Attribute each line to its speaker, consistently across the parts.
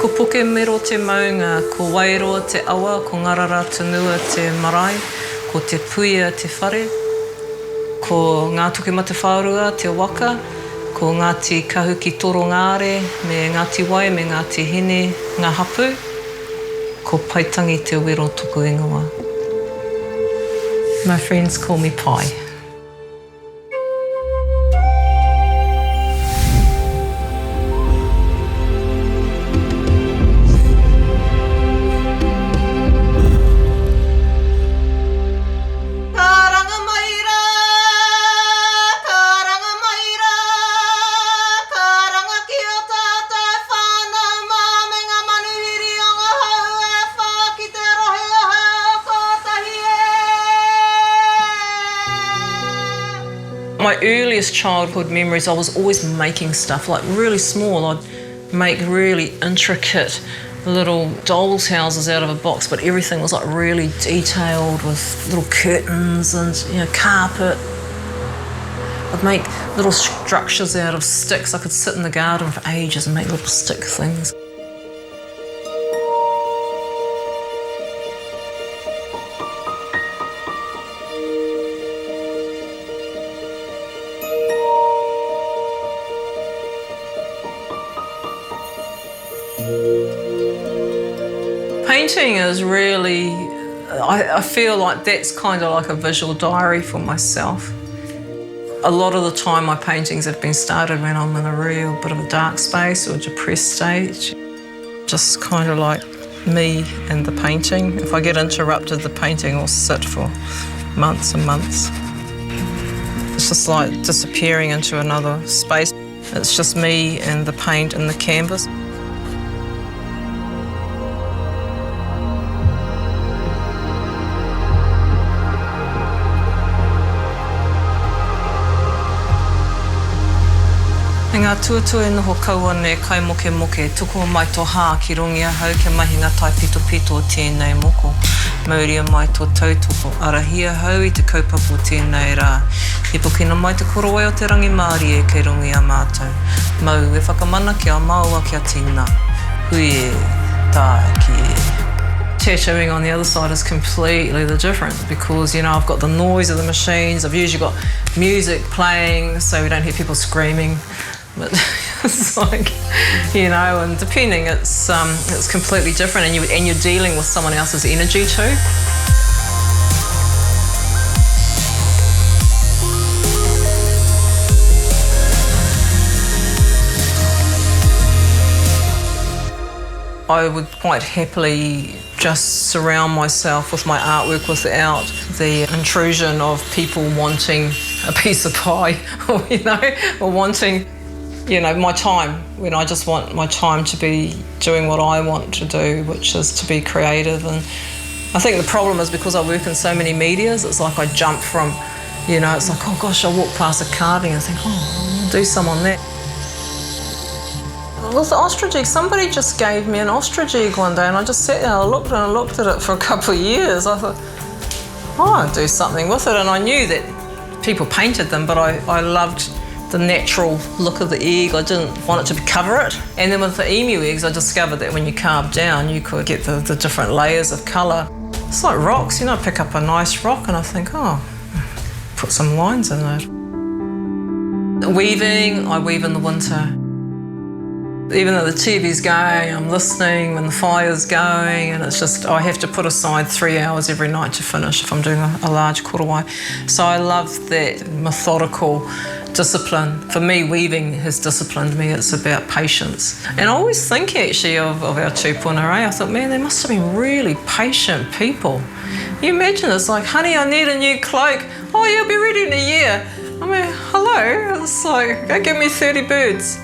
Speaker 1: Ko poke mero te maunga, ko wairoa te awa, ko ngarara tunua te marae, ko te puia te whare, ko ngā tuke mate whārua te waka, ko Ngāti Kahuki Toro Ngāre, me Ngāti Wai, me Ngāti Hine, ngā hapu, ko Paitangi te wero tuku ingoa. My friends call me Pai. My earliest childhood memories, I was always making stuff, like really small. I'd make really intricate little doll's houses out of a box, but everything was like really detailed with little curtains and, you know, carpet. I'd make little structures out of sticks. I could sit in the garden for ages and make little stick things. Painting is really, I feel like that's kind of like a visual diary for myself. A lot of the time my paintings have been started when I'm in a real bit of a dark space or a depressed stage. Just kind of like me and the painting. If I get interrupted, the painting will sit for months and months. It's just like disappearing into another space. It's just me and the paint and the canvas. Ngā tuatua e noho kaua ne kai moke moke, tuku mai tō hā ki rongi a hau ke mahi ngā tai pito pito o tēnei moko. Mauria mai tō tautoko, arahia hau i te kaupapa o tēnei rā. He pokina mai te korowai o te rangi Maori e kei rongi a mātou. Mau e whakamana kia maua kia tina. Hui e, tā ki e. Tattooing on the other side is completely the different because, you know, I've got the noise of the machines, I've usually got music playing so we don't hear people screaming. But it's like, you know, and depending, it's completely different, and you're dealing with someone else's energy too. I would quite happily just surround myself with my artwork without the intrusion of people wanting a piece of pie, or, you know, or wanting, you know, my time, when I just want my time to be doing what I want to do, which is to be creative. And I think the problem is because I work in so many medias, it's like I jump from, you know, it's like, oh gosh, I walk past a carving and think, oh, I'll do some on that. With the ostrich egg, somebody just gave me an ostrich egg one day and I just sat there and I looked at it for a couple of years. I thought, oh, I'll do something with it. And I knew that people painted them, but I loved the natural look of the egg. I didn't want it to cover it. And then with the emu eggs, I discovered that when you carve down, you could get the different layers of colour. It's like rocks, you know, I pick up a nice rock and I think, oh, put some lines in it. Weaving, I weave in the winter. Even though the TV's going, I'm listening when the fire's going, and it's just, I have to put aside 3 hours every night to finish if I'm doing a large korowai. So I love that methodical discipline. For me, weaving has disciplined me. It's about patience. And I always think actually of our tūpuna, I thought, man, they must have been really patient people. You imagine it's like, honey, I need a new cloak. Oh, you'll be ready in a year. I mean, hello, it's like, go give me 30 birds.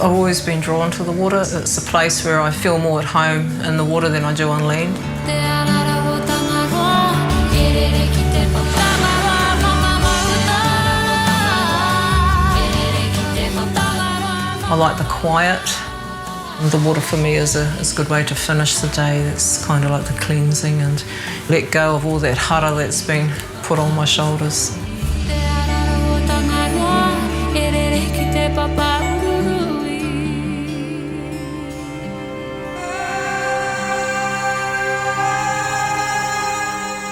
Speaker 1: I've always been drawn to the water. It's a place where I feel more at home in the water than I do on land. I like the quiet. The water for me is a good way to finish the day. It's kind of like the cleansing and let go of all that hara that's been put on my shoulders.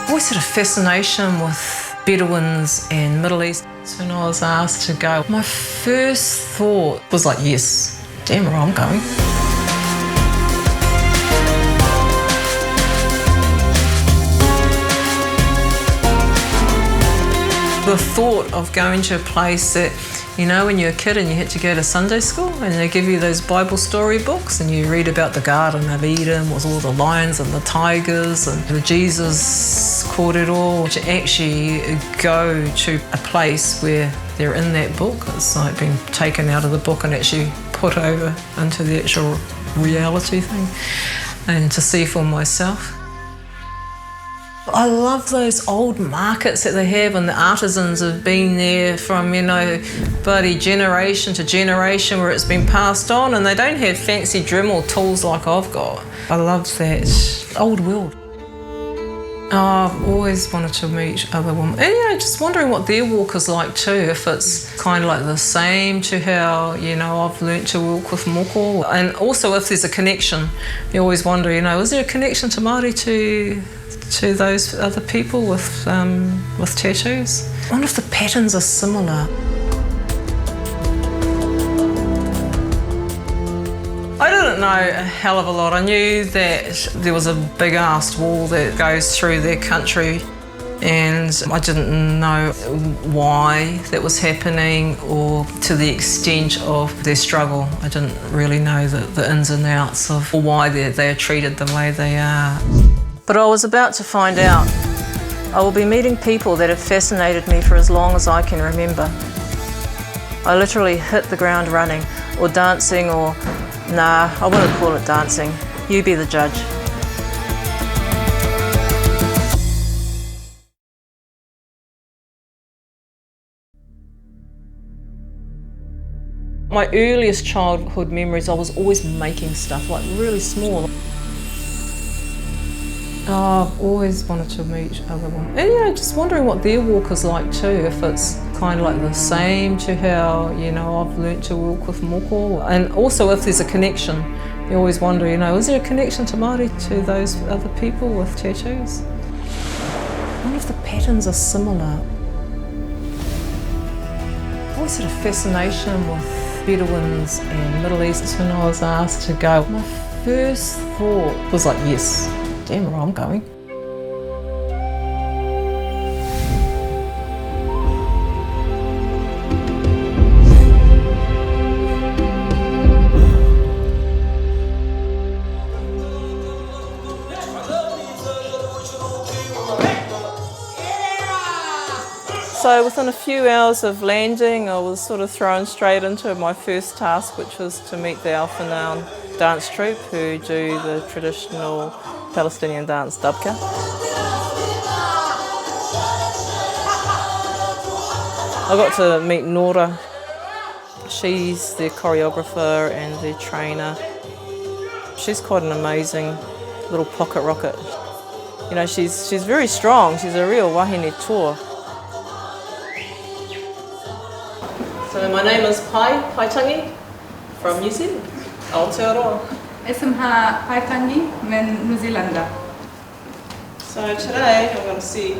Speaker 1: I always had a fascination with Bedouins and Middle East. So when I was asked to go, my first thought was like, yes, damn right, I'm going. The thought of going to a place that, you know, when you're a kid and you had to go to Sunday school and they give you those Bible story books and you read about the Garden of Eden with all the lions and the tigers and the Jesus corridor, to actually go to a place where they're in that book. It's like being taken out of the book and actually put over into the actual reality thing, and to see for myself. I love those old markets that they have, and the artisans have been there from, you know, bloody generation to generation where it's been passed on, and they don't have fancy Dremel tools like I've got. I love that old world. Oh, I've always wanted to meet other women. And, you know, just wondering what their walk is like too, if it's kind of like the same to how, you know, I've learnt to walk with Moko. And also if there's a connection, you always wonder, you know, is there a connection to Maori to those other people with tattoos? I wonder if the patterns are similar. I didn't know a hell of a lot. I knew that there was a big ass wall that goes through their country, and I didn't know why that was happening or to the extent of their struggle. I didn't really know the ins and outs of why they are treated the way they are. But I was about to find out. I will be meeting people that have fascinated me for as long as I can remember. I literally hit the ground running, or dancing, or nah, I wouldn't call it dancing. You be the judge. My earliest childhood memories, I was always making stuff, like really small. Oh, I've always wanted to meet other women. And, you know, just wondering what their walk is like too, if it's kind of like the same to how, you know, I've learnt to walk with Moko. And also if there's a connection, you always wonder, you know, is there a connection to Maori to those other people with tattoos? I wonder if the patterns are similar. I always had a fascination with Bedouins and Middle East. When I was asked to go, my first thought was like, yes, damn right, I'm going. So within a few hours of landing, I was sort of thrown straight into my first task, which was to meet the Alpha dance troupe who do the traditional Palestinian dance dabka. I got to meet Nora. She's their choreographer and their trainer. She's quite an amazing little pocket rocket. You know, she's very strong. She's a real wahine toa. So my name is Paitangi from New Zealand, Aotearoa.
Speaker 2: اسمها Paitangi من نيوزيلندا.
Speaker 1: So today I'm going to see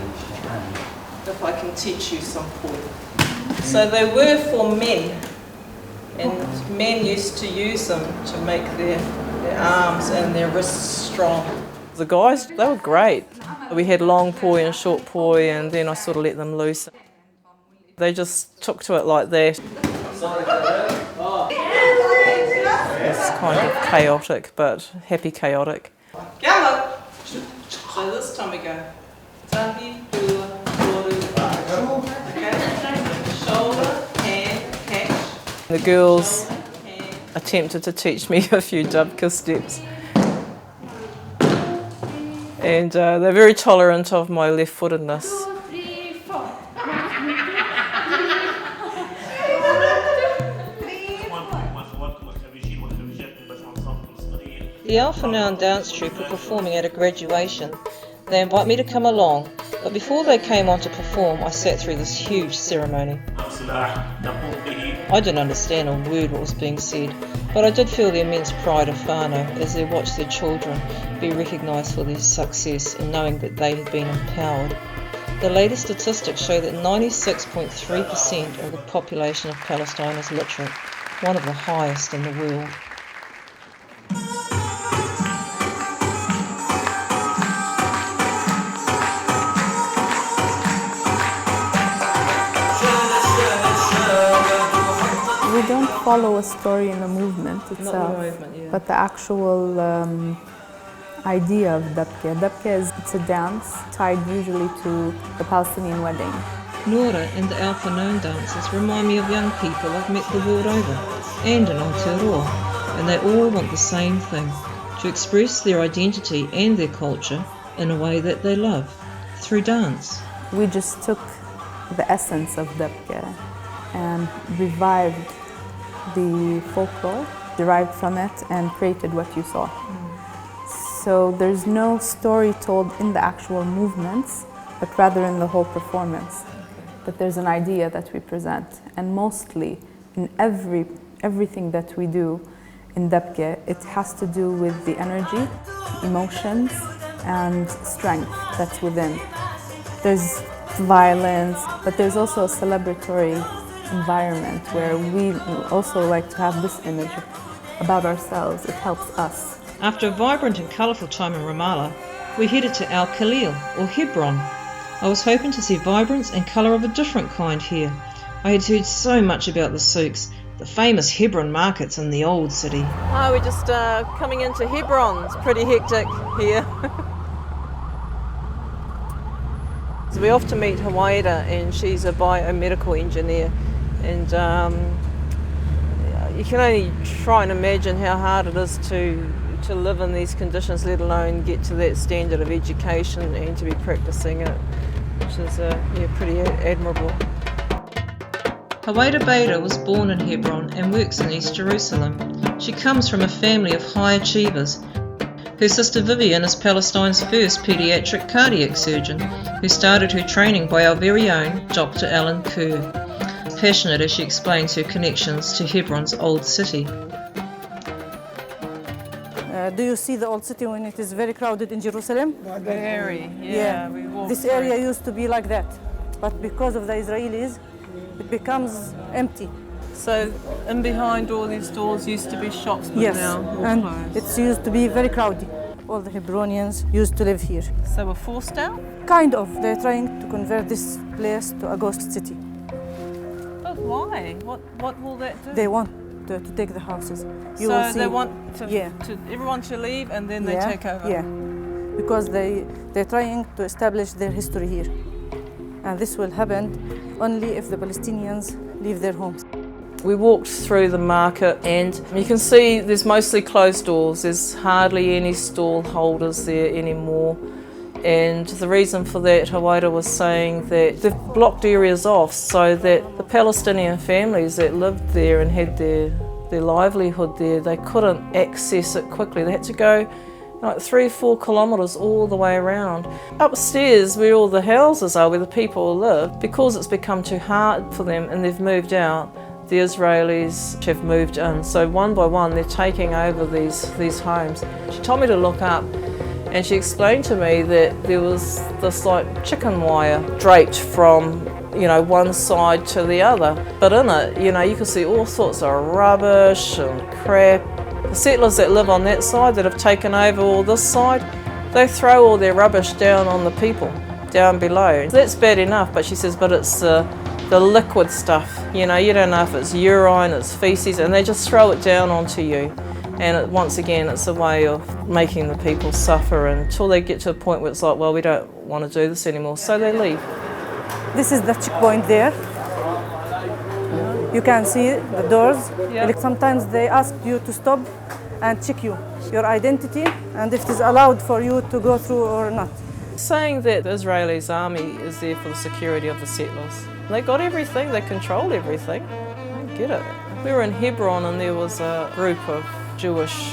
Speaker 1: if I can teach you some poi. So they were for men, and men used to use them to make their arms and their wrists strong. The guys, they were great. We had long poi and short poi, and then I sort of let them loose. They just took to it like that. It's kind of chaotic, but happy chaotic. Gallo! So this time we go. Tahi, hula, toru, okay? Shoulder, hand, catch. The girls attempted to teach me a few dabka steps. And they're very tolerant of my left-footedness. The Alpha dance troupe were performing at a graduation. They invite me to come along, but before they came on to perform, I sat through this huge ceremony. I didn't understand a word what was being said, but I did feel the immense pride of whānau as they watched their children be recognised for their success and knowing that they had been empowered. The latest statistics show that 96.3% of the population of Palestine is literate, one of the highest in the world.
Speaker 3: We don't follow a story in the movement itself,
Speaker 1: Not the movement, yeah.
Speaker 3: but the actual idea of dabke. Dabke it's a dance tied usually to the Palestinian wedding.
Speaker 1: Nora and the Alpha dancers remind me of young people I've met the world over and in Aotearoa, and they all want the same thing, to express their identity and their culture in a way that they love, through dance.
Speaker 3: We just took the essence of dabke and revived the folklore, derived from it, and created what you saw. So there's no story told in the actual movements, but rather in the whole performance. But there's an idea that we present, and mostly in everything that we do in dabke, it has to do with the energy, emotions, and strength that's within. There's violence, but there's also a celebratory environment where we also like to have this image about ourselves. It helps us.
Speaker 1: After a vibrant and colourful time in Ramallah, we headed to Al Khalil, or Hebron. I was hoping to see vibrance and colour of a different kind here. I had heard so much about the souks, the famous Hebron markets in the old city. Oh, we're just coming into Hebron. It's pretty hectic here. So we're off to meet Hawaida, and she's a biomedical engineer. And you can only try and imagine how hard it is to live in these conditions, let alone get to that standard of education and to be practicing it, which is pretty admirable. Hawaida Bader was born in Hebron and works in East Jerusalem. She comes from a family of high achievers. Her sister Vivian is Palestine's first paediatric cardiac surgeon, who started her training by our very own Dr. Alan Kerr. Passionate as she explains her connections to Hebron's old city.
Speaker 4: Do you see the old city when it is very crowded in Jerusalem?
Speaker 1: Very, yeah. We walked
Speaker 4: This area used to be like that, but because of the Israelis, it becomes empty.
Speaker 1: So, in behind all these doors used to be shops, but
Speaker 4: Yes,
Speaker 1: now all
Speaker 4: and
Speaker 1: closed.
Speaker 4: it used to be very crowded. All the Hebronians used to live here.
Speaker 1: So we're forced out?
Speaker 4: Kind of. They're trying to convert this place to a ghost city.
Speaker 1: But why? What will that do?
Speaker 4: They want to take the houses. You
Speaker 1: so
Speaker 4: will see.
Speaker 1: they want to,
Speaker 4: Yeah.
Speaker 1: everyone to leave and then they take over?
Speaker 4: Yeah, because they're trying to establish their history here. And this will happen only if the Palestinians leave their homes.
Speaker 1: We walked through the market and you can see there's mostly closed doors. There's hardly any stall holders there anymore. And the reason for that, Hawaida was saying that they've blocked areas off so that the Palestinian families that lived there and had their livelihood there, they couldn't access it quickly. They had to go like 3 or 4 kilometres all the way around. Upstairs, where all the houses are, where the people live, because it's become too hard for them and they've moved out, the Israelis have moved in. So one by one, they're taking over these homes. She told me to look up, and she explained to me that there was this like chicken wire draped from, one side to the other. But in it, you could see all sorts of rubbish and crap. The settlers that live on that side, that have taken over all this side, they throw all their rubbish down on the people down below. That's bad enough, but she says, but it's the liquid stuff. You don't know if it's urine, it's feces, and they just throw it down onto you. And once again, it's a way of making the people suffer until they get to a point where it's like, well, we don't want to do this anymore, so they leave.
Speaker 4: This is the checkpoint there. You can see the doors.
Speaker 1: Yeah.
Speaker 4: Like sometimes they ask you to stop and check your identity and if it is allowed for you to go through or not.
Speaker 1: Saying that the Israelis' army is there for the security of the settlers. They got everything, they controlled everything. I don't get it. We were in Hebron and there was a group of Jewish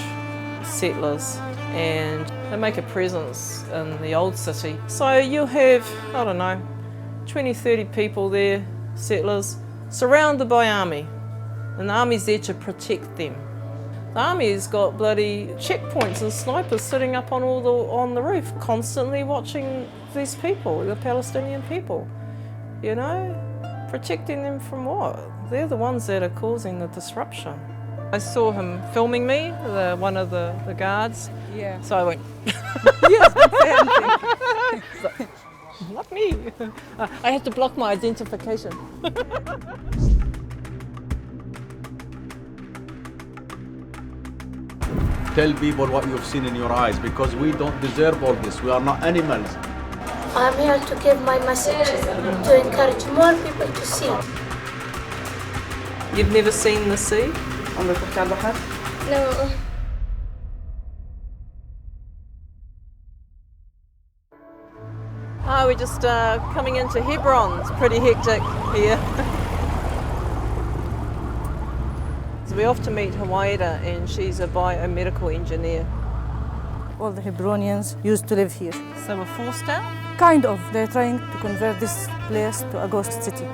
Speaker 1: settlers, and they make a presence in the old city. So you'll have, I don't know, 20, 30 people there, settlers, surrounded by army. And the army's there to protect them. The army's got bloody checkpoints and snipers sitting up on the roof, constantly watching these people, the Palestinian people. You know, protecting them from what? They're the ones that are causing the disruption. I saw him filming me, one of the guards.
Speaker 4: Yeah.
Speaker 1: So I went,
Speaker 4: Yes, don't say anything.
Speaker 1: not me. I had to block my identification.
Speaker 5: Tell people what you've seen in your eyes, because we don't deserve all this. We are not animals.
Speaker 6: I'm here to give my message, to encourage more people to see.
Speaker 1: You've never seen the sea?
Speaker 4: عمرك رحتي على البحر؟
Speaker 6: No.
Speaker 1: Oh, we're just coming into Hebron. It's pretty hectic here. So we're off to meet Hawaida, and she's a biomedical engineer.
Speaker 4: All the Hebronians used to live here.
Speaker 1: So we're forced out?
Speaker 4: Kind of. They're trying to convert this place to a ghost city.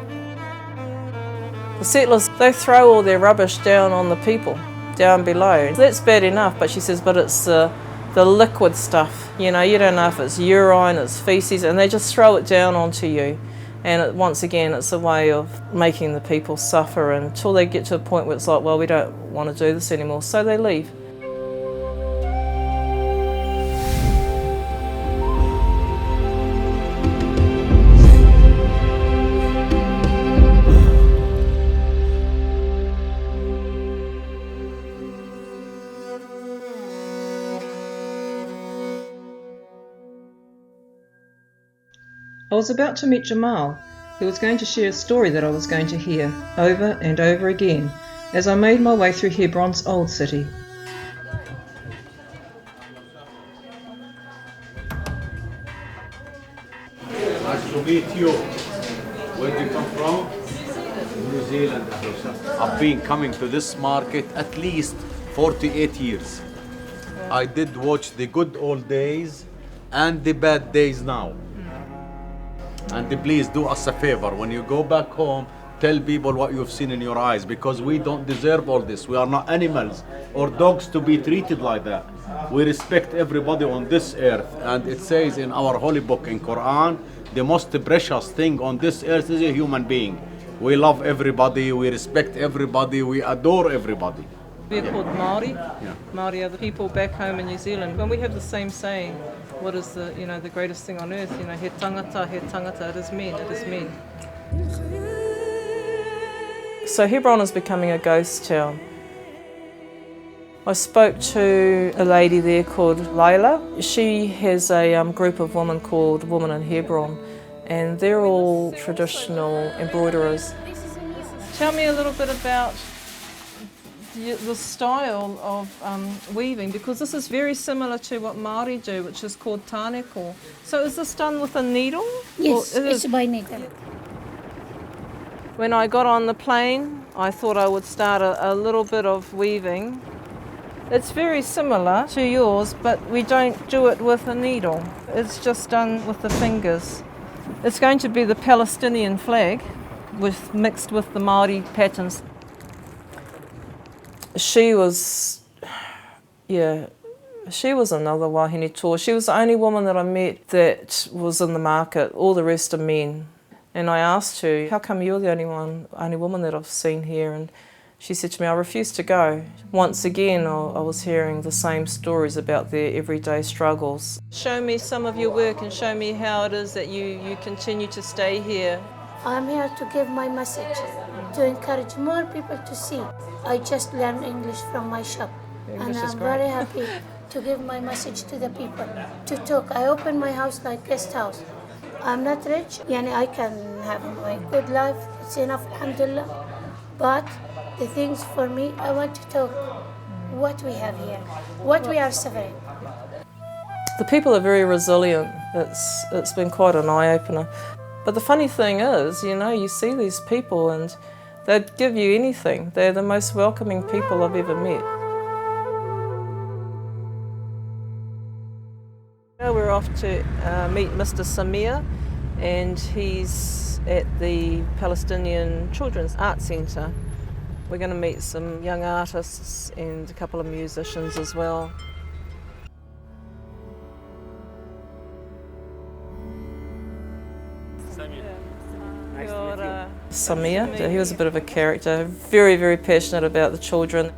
Speaker 1: The settlers, they throw all their rubbish down on the people, down below. That's bad enough, but she says, but it's the liquid stuff. You know, you don't know if it's urine, it's feces, and they just throw it down onto you. And once again, it's a way of making the people suffer until they get to a point where it's like, well, we don't want to do this anymore, so they leave. I was about to meet Jamal, who was going to share a story that I was going to hear over and over again as I made my way through Hebron's old city.
Speaker 5: Nice to meet you. Where do you come from? New Zealand. I've been coming to this market at least 48 years. I did watch the good old days and the bad days now. And please do us a favor, when you go back home, tell people what you've seen in your eyes, because we don't deserve all this. We are not animals or dogs to be treated like that. We respect everybody on this earth, and it says in our holy book in Quran, the most precious thing on this earth is a human being. We love everybody, we respect everybody, we adore everybody.
Speaker 1: We're called Maori.
Speaker 5: Yeah.
Speaker 1: Maori are the people back home in New Zealand. When we have the same saying, what is the greatest thing on earth? He tangata, it is men, it is men. So Hebron is becoming a ghost town. I spoke to a lady there called Layla. She has a group of women called Women in Hebron, and they're all traditional embroiderers. Tell me a little bit about the style of weaving, because this is very similar to what Maori do, which is called tāneko. So is this done with a needle?
Speaker 6: Yes, it's by needle.
Speaker 1: When I got on the plane, I thought I would start a little bit of weaving. It's very similar to yours, but we don't do it with a needle. It's just done with the fingers. It's going to be the Palestinian flag mixed with the Maori patterns. She was another wahine tour. She was the only woman that I met that was in the market. All the rest are men. And I asked her, how come you're the only woman that I've seen here? And she said to me, I refuse to go. Once again, I was hearing the same stories about their everyday struggles. Show me some of your work and show me how it is that you continue to stay here.
Speaker 6: I'm here to give my message, to encourage more people to see. I just learned English from my shop, and I'm very happy to give my message to the people, to talk. I open my house like guest house. I'm not rich, I can have my good life, it's enough, alhamdulillah. But the things for me, I want to talk what we have here, what we are suffering.
Speaker 1: The people are very resilient. It's been quite an eye-opener. But the funny thing is, you see these people and they'd give you anything. They're the most welcoming people I've ever met. off to meet Mr. Samir, and he's at the Palestinian Children's Art Centre. We're going to meet some young artists and a couple of musicians as well. Samir, he was a bit of a character, very, very passionate about the children.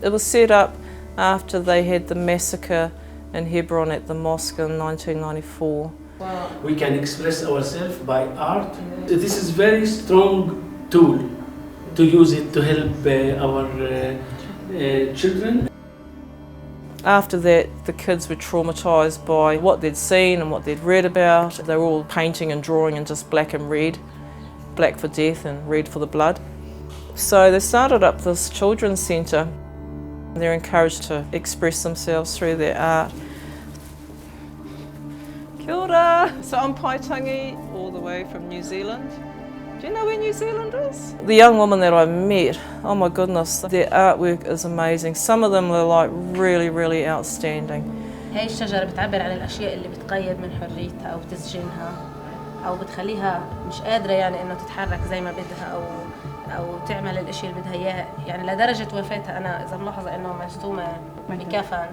Speaker 1: It was set up after they had the massacre in Hebron at the mosque in 1994.
Speaker 7: We can express ourselves by art. This is a very strong tool to use it to help our children.
Speaker 1: After that, the kids were traumatised by what they'd seen and what they'd read about. They were all painting and drawing in just black and red, black for death and red for the blood. So they started up this children's centre. They're encouraged to express themselves through their art. Kia ora! So I'm Paitangi, all the way from New Zealand. Do you know where New Zealand is? The young woman that I met, oh my goodness, their artwork is amazing. Some of them are like really, really outstanding.
Speaker 8: هاي الشجرة بتعبر عن الأشياء اللي بتقيد من حريتها أو بتسجنها أو بتخليها مش قادرة يعني إنه تتحرك زي ما بدها أو تعمل الإشي اللي بدها إياه يعني لدرجة وفاتها أنا إذا ملاحظة إنه مرسومة بكفن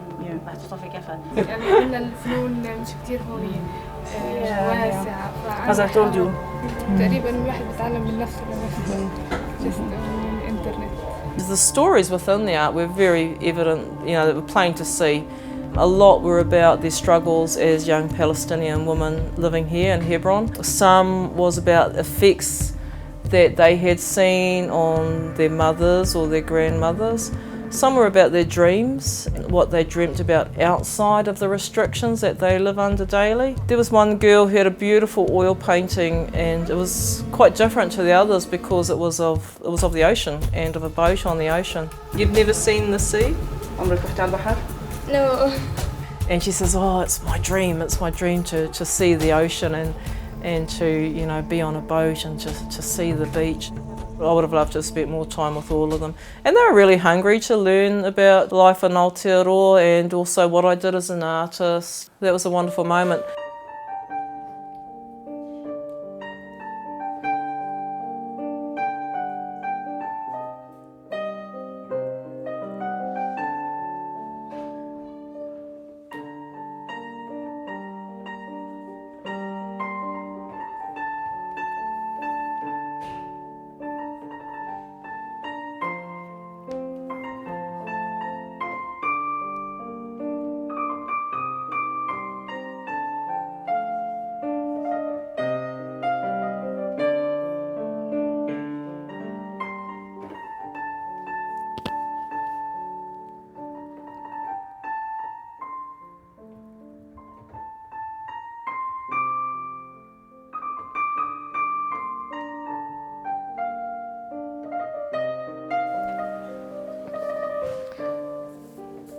Speaker 8: محطوطة في كفن.
Speaker 2: يعني قلنا الفنون مش كتير هون واسعة.
Speaker 4: As I told you.
Speaker 2: تقريبا الواحد بيتعلم من نفسه لنفسه just من الإنترنت.
Speaker 1: The stories within the art were very evident, you know, they were plain to see. A lot were about their struggles as young Palestinian women living here in Hebron. Some was about effects that they had seen on their mothers or their grandmothers. Some were about their dreams, what they dreamt about outside of the restrictions that they live under daily. There was one girl who had a beautiful oil painting, and it was quite different to the others because it was of the ocean and of a boat on the ocean. You've never seen the sea?
Speaker 2: No.
Speaker 1: And she says, oh, it's my dream to see the ocean and to, you know, be on a boat and to see the beach. I would have loved to have spent more time with all of them. And they were really hungry to learn about life in Aotearoa and also what I did as an artist. That was a wonderful moment.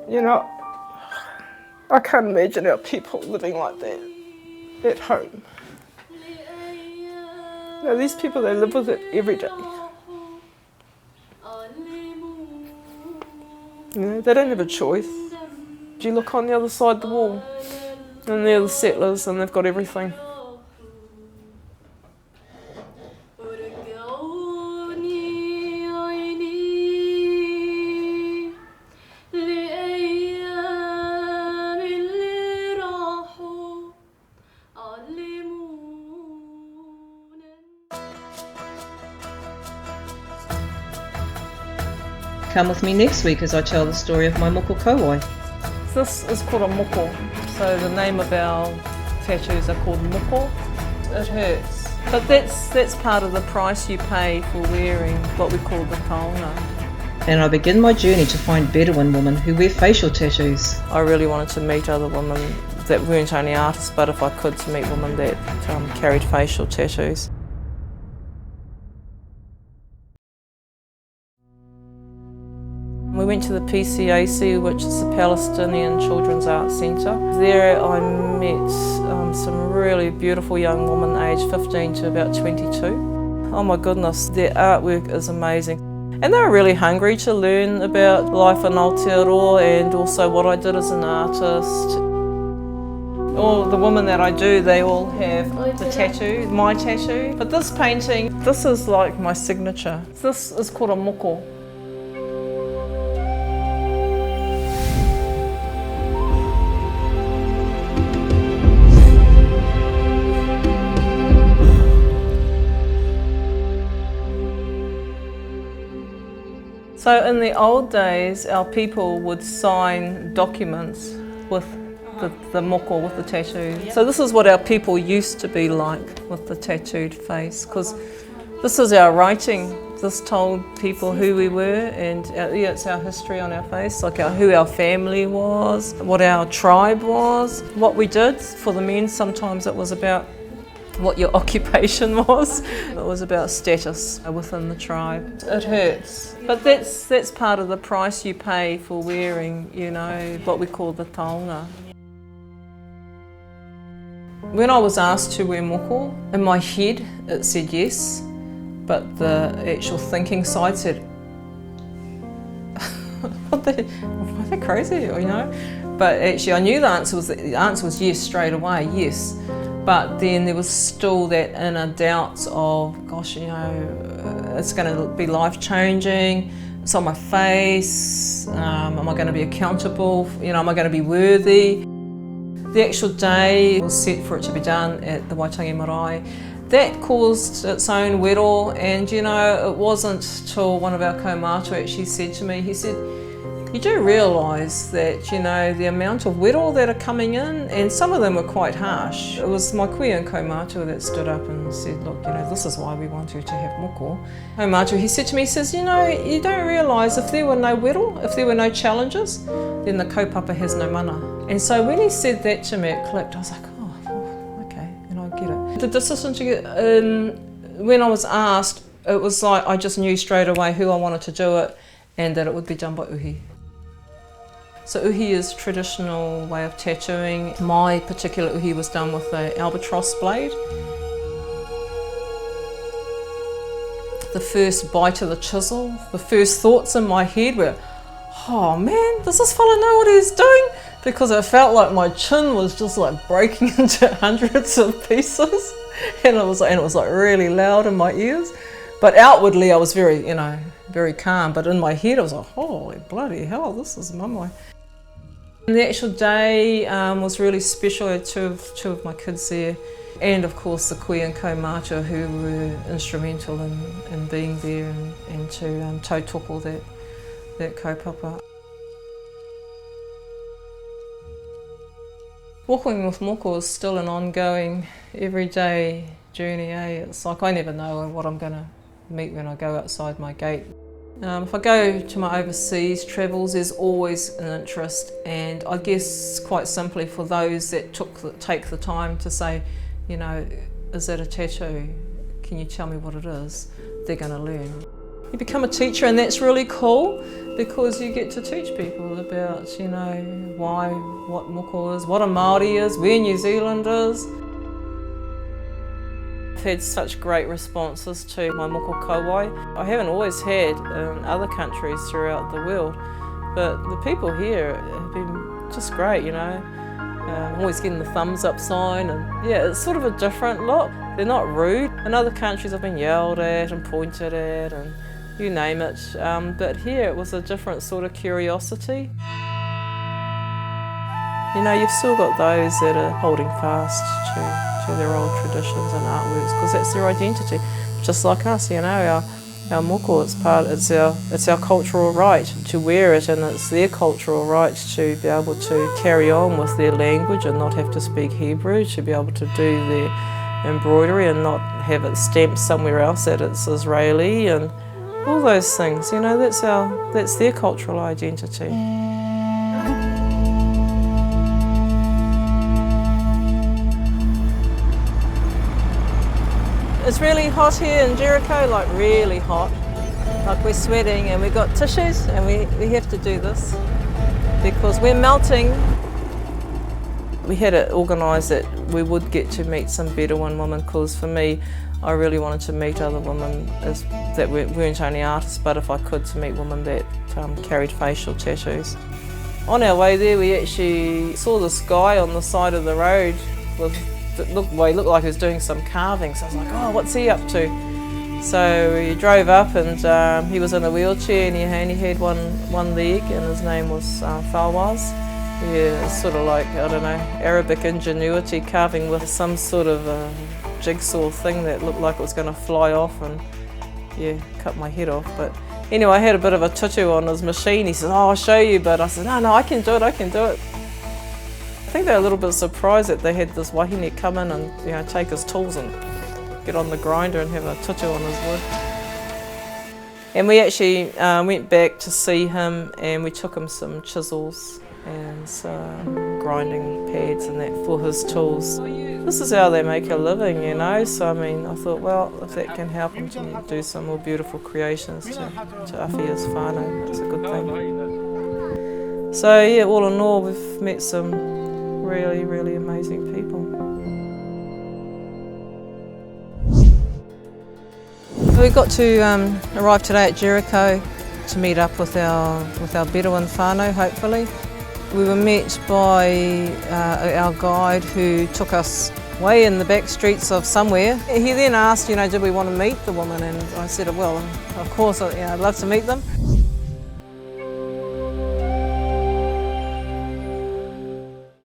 Speaker 1: You know, I can't imagine our people living like that at home. You know, these people, they live with it every day. You know, they don't have a choice. You look on the other side of the wall, and they're the settlers, and they've got everything.
Speaker 9: Come with me next week as I tell the story of my Moko kauai.
Speaker 1: This is called a Moko, so the name of our tattoos are called Moko. It hurts, but that's part of the price you pay for wearing what we call the kaunga.
Speaker 9: And I begin my journey to find Bedouin women who wear facial tattoos.
Speaker 1: I really wanted to meet other women that weren't only artists, but if I could, to meet women that carried facial tattoos. We went to the PCAC, which is the Palestinian Children's Art Centre. There I met some really beautiful young women aged 15 to about 22. Oh my goodness, their artwork is amazing. And they were really hungry to learn about life in Aotearoa and also what I did as an artist. All the women that I do, they all have the tattoo, my tattoo. But this painting, this is like my signature. This is called a Moko. So in the old days, our people would sign documents with the moko, with the tattoo. So this is what our people used to be like with the tattooed face, because this is our writing. This told people who we were, and it's our history on our face, like who our family was, what our tribe was, what we did. For the men, sometimes it was about what your occupation was. It was about status within the tribe. It hurts, but that's part of the price you pay for wearing, you know, what we call the taonga. When I was asked to wear moko, in my head it said yes, but the actual thinking side said, are they crazy, you know? But actually I knew the answer was yes straight away, yes. But then there was still that inner doubt of, gosh, you know, it's going to be life-changing, it's on my face, am I going to be accountable, you know, am I going to be worthy? The actual day was set for it to be done at the Waitangi Marae. That caused its own wero, and you know, it wasn't till one of our kaumātua actually said to me, he said, you do realise that, you know, the amount of wero that are coming in, and some of them were quite harsh. It was my kuia and kaumātua that stood up and said, look, you know, this is why we want you to have moko. Kaumātua, he said to me, he says, you know, you don't realise if there were no wero, if there were no challenges, then the kaupapa has no mana. And so when he said that to me, it clicked. I was like, oh, okay, and I get it. The decision to get, when I was asked, it was like I just knew straight away who I wanted to do it and that it would be done by uhi. So uhi is a traditional way of tattooing. My particular uhi was done with the albatross blade. The first bite of the chisel, the first thoughts in my head were, oh man, does this fella know what he's doing? Because it felt like my chin was just like breaking into hundreds of pieces, and it was like really loud in my ears. But outwardly I was very, you know, very calm, but in my head I was like, holy bloody hell, this is mummy. And the actual day was really special. I had two of my kids there, and of course the kuia and kaumātua who were instrumental in being there and to tautoko that kaupapa. Walking with moko is still an ongoing, everyday journey. It's like I never know what I'm going to meet when I go outside my gate. If I go to my overseas travels, there's always an interest, and I guess quite simply for those that take the time to say, you know, is that a tattoo? Can you tell me what it is? They're going to learn. You become a teacher, and that's really cool because you get to teach people about, you know, what moko is, what a Maori is, where New Zealand is. I've had such great responses to my moko kauai. I haven't always had in other countries throughout the world, but the people here have been just great, you know. Always getting the thumbs up sign, and yeah, it's sort of a different look. They're not rude. In other countries I've been yelled at and pointed at and you name it, but here it was a different sort of curiosity. You know, you've still got those that are holding fast to their old traditions and artworks because that's their identity. Just like us, you know, our moko, it's our cultural right to wear it, and it's their cultural right to be able to carry on with their language and not have to speak Hebrew, to be able to do their embroidery and not have it stamped somewhere else that it's Israeli, and all those things, you know, that's their cultural identity. It's really hot here in Jericho, like really hot. Like we're sweating and we've got tissues and we have to do this because we're melting. We had it organised that we would get to meet some Bedouin women because for me, I really wanted to meet other women that weren't only artists, but if I could, to meet women that carried facial tattoos. On our way there, we actually saw this guy on the side of the road with, he looked like he was doing some carving. So I was like, oh, what's he up to? So we drove up, and he was in a wheelchair, and he had one leg, and his name was Fawaz. Yeah, it's sort of like, I don't know, Arabic ingenuity, carving with some sort of a jigsaw thing that looked like it was going to fly off and, yeah, cut my head off. But anyway, I had a bit of a tutu on his machine. He said, oh, I'll show you, but I said, no, I can do it. I think they were a little bit surprised that they had this wahine come in and, take his tools and get on the grinder and have a tutu on his wood. And we actually went back to see him, and we took him some chisels and some grinding pads and that for his tools. This is how they make a living, so I mean, I thought, well, if that can help him to do some more beautiful creations to awhia's whānau, that's a good thing. So yeah, all in all, we've met some really, really amazing people. We got to arrive today at Jericho to meet up with our Bedouin whānau, hopefully. We were met by our guide who took us way in the back streets of somewhere. He then asked, did we want to meet the woman? And I said, well, of course, I'd love to meet them.